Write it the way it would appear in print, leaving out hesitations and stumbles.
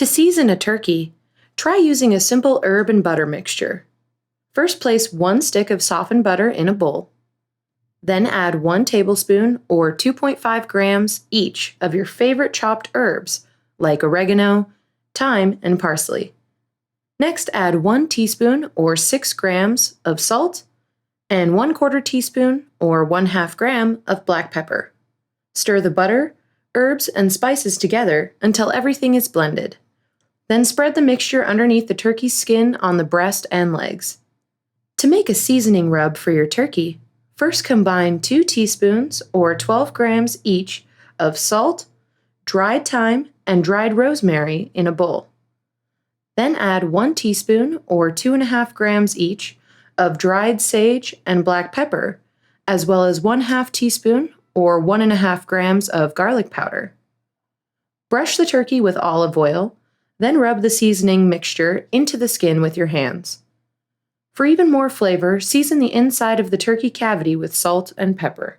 To season a turkey, try using a simple herb and butter mixture. First, place 1 stick of softened butter in a bowl. Then add 1 tablespoon or 2.5 grams each of your favorite chopped herbs like oregano, thyme, and parsley. Next, add 1 teaspoon or 6 grams of salt and 1/4 teaspoon or 1/2 gram of black pepper. Stir the butter, herbs, and spices together until everything is blended. Then spread the mixture underneath the turkey's skin on the breast and legs. To make a seasoning rub for your turkey, first combine 2 teaspoons or 12 grams each of salt, dried thyme, and dried rosemary in a bowl. Then add 1 teaspoon or 2.5 grams each of dried sage and black pepper, as well as 1/2 teaspoon or 1.5 grams of garlic powder. Brush the turkey with olive oil, then rub the seasoning mixture into the skin with your hands. For even more flavor, season the inside of the turkey cavity with salt and pepper.